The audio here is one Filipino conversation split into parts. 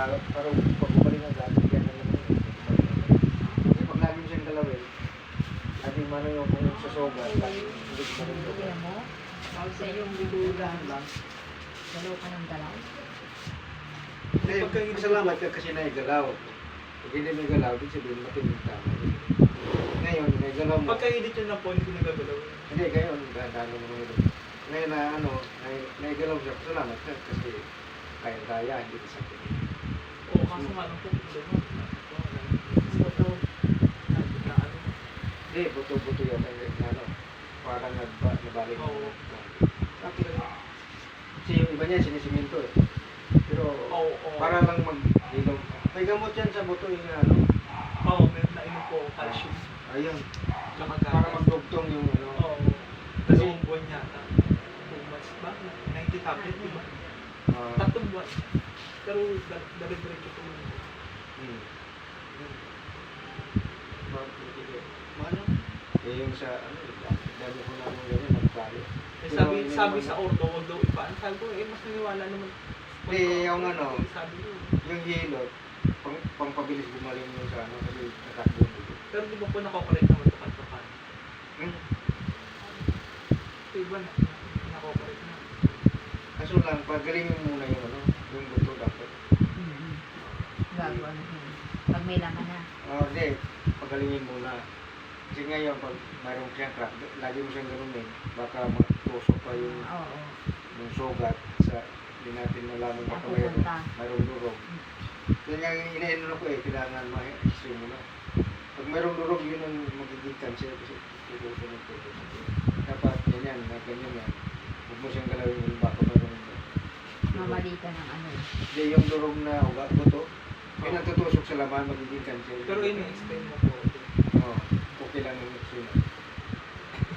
para pag bumalik ng dati, yan na naman yun. Kasi pag lagi mo siyang galawin, lagi man yung kung sa soga, lagi hindi ko man yung Kaya mo, Sa yung bigudahan lang. dalaw ka ng dalaw. Eh, masalamat ka kasi naigalaw. Pag hindi may galaw, din sabihin matinig ka. Ngayon, may galaw mo. Pagka-edit yun na po, hindi ko nagagalaw. Hindi, ngayon, dahil mo naman yun. Ngayon na ano, naigalaw siya, salamat ka kasi kaya-kaya, hindi ka sakit. Oo, kaso nga lang po, hindi mo. Buto. Hindi, buto-buto yan. Ano, parang nabalik. Oo. Sakit lang. Kasi yung iba niya, sinisiminto eh. Pero, Oo. para lang mag-ilong. May gamot yan sa buto yung ano. Oo, may nainom po, calcium. Ayun. Tsaka Para gatas. magdugtong yung ano. Oo. Dalawang buwan yata. 2 months ba? 90 tablet, di ba? ah, 3 buwan. Pero dire-diretso po yun. hmm. Ano? Eh yung sa ano, dami ko namin ganyan, nagkali. Eh, sabi sa ordo, wag daw iba. Sabi ko, mas naniwala naman. Eh, yung ano, Sabi ko. yung hilot, pangpabilis gumaling yung sa ano, kasi natakbo dito. Pero di ba po nakokorek naman ito kanto-kan? Ito iba na. Nakokorek na. Kaso lang, pagalingin muna yung ano, yung buto dapat. Gagawa na yun. Pag may laman na. Hindi, pagalingin muna. Kasi ngayon, pag mayroong siyang crack, lagi mo siyang ganunin, baka magtusok pa Oo. yung sugat sa hindi natin malaman baka Napupunta. mayroong durog. Yan nga yung ina-ano ko eh, kailangan ma-history mo na. Pag mayroong durog, yun ang magiging cancer kasi tutusin ng tutusin. Dapat ganyan, na ganyan yan. Huwag mo siyang galawin yung baka mayroong Mamali ka ng ano. hindi, yung durog na ugat, buto, yun ang tutusok sa laman, magiging cancer. Pero ini-explain mo po. Oo, okay lang yung explain.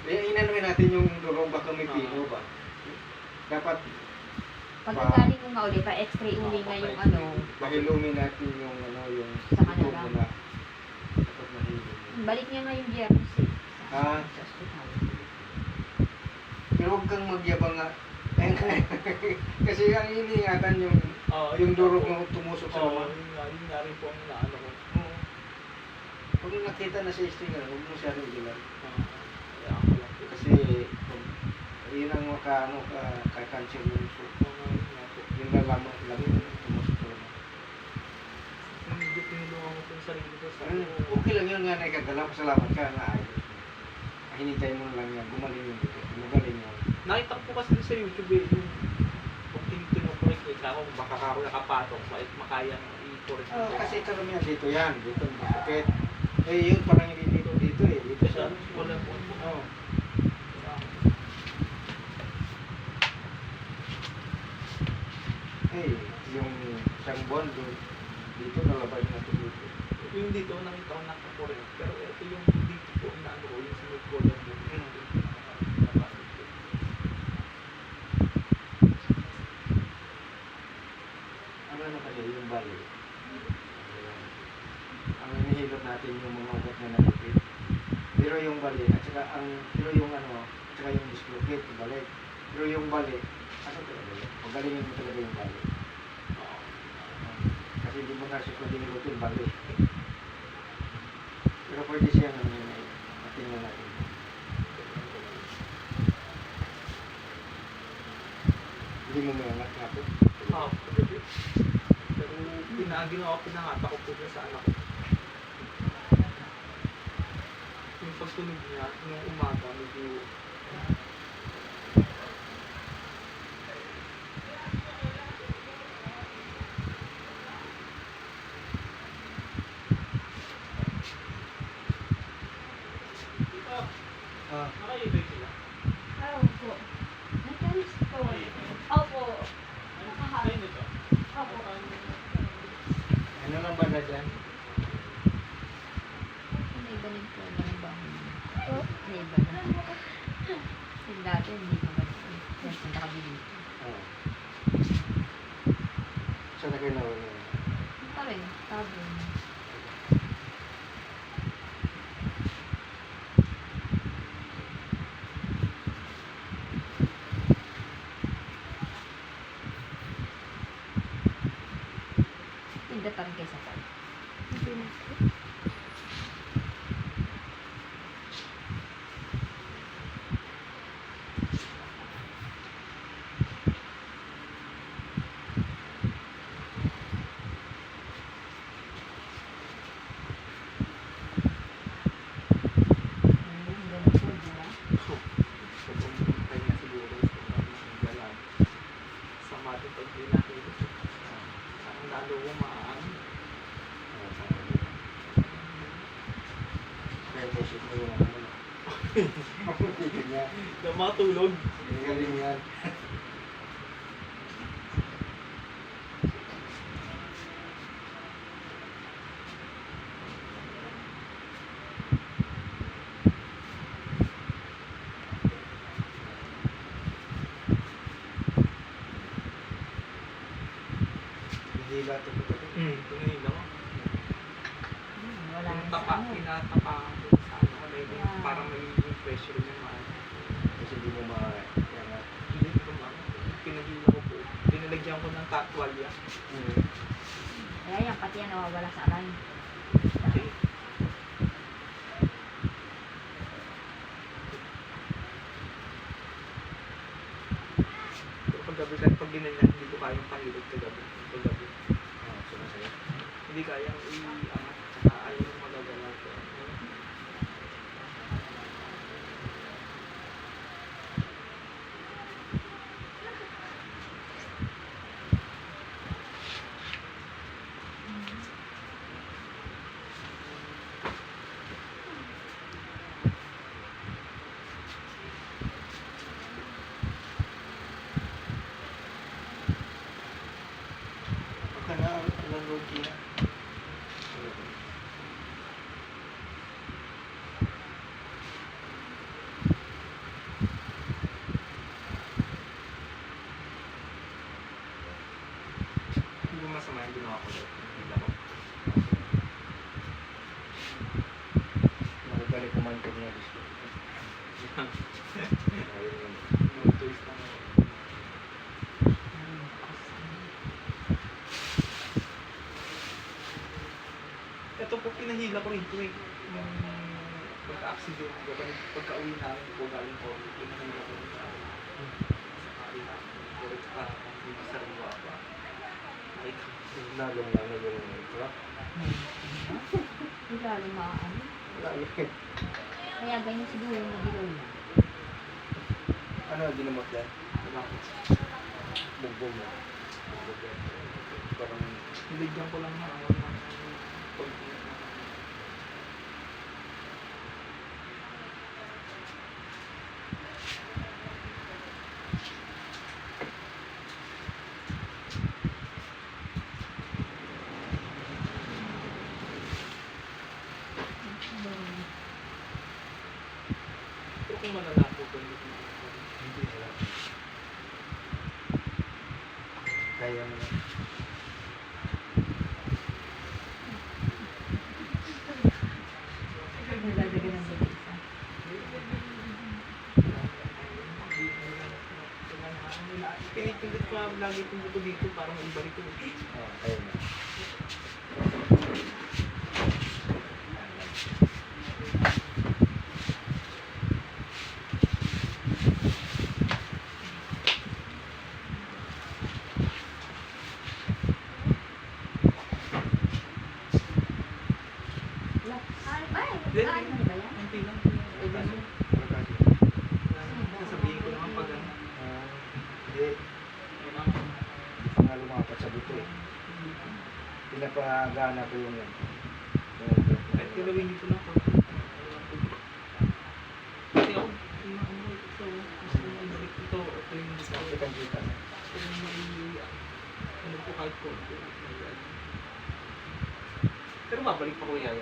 Eh, inanuin natin yung durog, baka may pino ba? Dapat Pagkagaling mo nga uli, pa-x-ray uli nga yung ano. mahilumin natin yung ano, yung Sa buto kanila. mo na. Dapat mahilum. Balik niya nga yung biyernes eh. Ah. Sa ospital. Pero huwag kang magyabang nga. Kasi ang iniingatan yung durog na tumusok sa Oo, laman. yun nga rin po ang naano ko. Oo. Pag nakita na sa history nga, huwag mo siya rin ilan. Kaya ako lang po. Kasi yun ang ka-cancer yung yung lalaman lang yung tumusok sa laman. Hindi pinulungan mo po yung sarili ko sa Okay lang yun nga na ikagalaw. Salamat ka na ayos. Hinintay mo lang yan. Gumaling yung dito. Gumaling yan. Nakita ko po kasi sa YouTube eh, yung kung tinukorek eh, ako baka ako nakapatong, makayang i-correct Oh, ko. kasi karamihan dito yan. Dito masakit. Eh yun parang hindi dito eh. Dito Kasi sa ano, wala po. Oh. Eh, yung isang buwan doon, dito nalabas natin dito. Yung dito, nakita ko nakakorek. Pero ito yung dito po, na ano ko, yung sunod ko lang po. Ano na kasi yung bali. Ang hinihilot natin yung mga ugat na nakipit. Pero yung bali, at saka pero yung ano, at saka yung dislocate, balik. Pero yung bali, ano talaga yun? Pagalingin mo talaga yung bali. Kasi hindi mo na siya pwedeng hilutin bali. Pero pwede siya natingnan natin. Hindi mo may angat nga po. Paggabi. Pero pinangata ko po sa anak ko. Yung pagtunog niya, yung umaga, medyo nakaibig sila. Opo. Nag-alis po. Opo. Kayo nito? Opo. Ano lang ba na dyan? May iba din po ng bahay. May iba na. Yung dati, hindi pa ba? Yan, kung nakabili. Oo. Saan na kayo nawala? Pa rin, tabon. Ayun, ganun po, di ba? Sobrang kanya siguro. Sobrang galang. Sama din pag pinakita. Ang lalo ko maaan. Kaya po siya mo yung ano. Ganyan. Na matulog. Galing yan. Hihila ito po ito. Tingin ako. Wala Yung na sa tapa, ano. tinatapakan ko sa ano. Yeah. Parang may pressure yung mga. Kasi hindi mo ma-yangat. Hindi ko ano. Pinagila ko po. Pinalagyan ko ng tatwalya. Kaya yan, pati yan nawawala sa aray. Okay. Pero pag ginanyan, hindi ko kayang pangilog kagabi. Sumasaya. Hindi kayang i-angat. Saka ayaw yung magagalaw ko. Baka na ang routine. Hindi mo masama yung ginawa ko doon. Hindi ako. Makibalik kumain ko niya gusto. Ayun yun. No choice lang. Ito po, pinahila ko rin ito eh. Yung pagka-accident ko, pagka-uwi namin po galing ko, pinahila ko rin sa sakali namin. Pero tsaka, hindi masariwa pa. Nakita ko. Nagong lang yung truck. Hindi lalo maaano. Lalo. Kaya ganyan siguro yung nadilaw na. Ano ginamot yan? Malapit. Bugbog mo. Bugbog yan. Parang Niligyan ko lang ng konti. Pero kung mananako ko, hindi wala. Kaya mo. Nagdadagan ng balisa. Pinipilit ko lagi itong buto dito para maibalik ko. Kaya mo. Ay, ano ba yan? Kunti lang. Pagkasi. Sasabihin ko naman pag ano. Hindi. Hindi pa nga lumapat sa buto eh. Pinapagana ko yung yan. Kahit kilawin dito lang po. Kasi ako, inaano ito. Gusto ko maibalik ito. Ito yung gusto ko. Kitang-kita. Gusto ko may ano po kahit konti. Pero mabalik pa ko yan.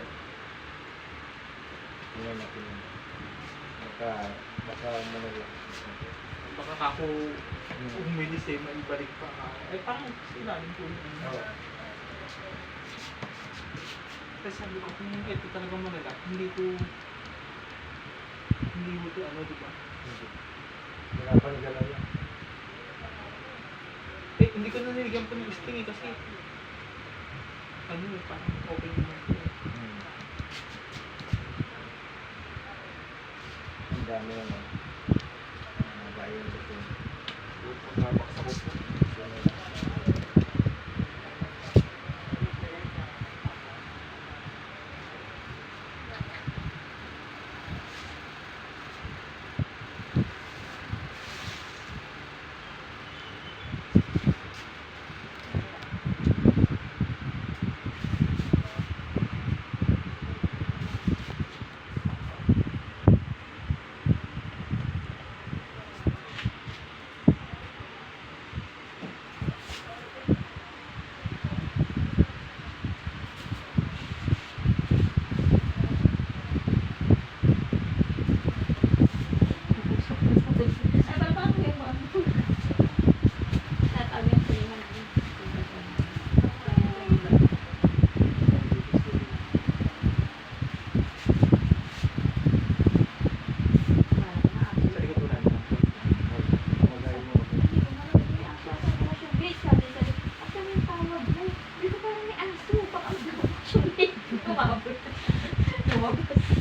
Tingnan natin yun. Baka ano lang. Baka ako umilis eh, maibalik pa. Eh parang sinaling po yun. Oo. Kasi sabi ko, kung ito talagang malala, hindi ko ito ano, di ba? Wala pa nagalaw yan. Eh, hindi ko na niligyan pa ng sting eh, kasi ano eh, parang okay naman po. ano naman. Bayan dito. Pagkabaksa ko po. Ay, parang ko yung mga. Tatawag yung tulingan namin. Sa likod po namin. Magayon mo. Lumabas.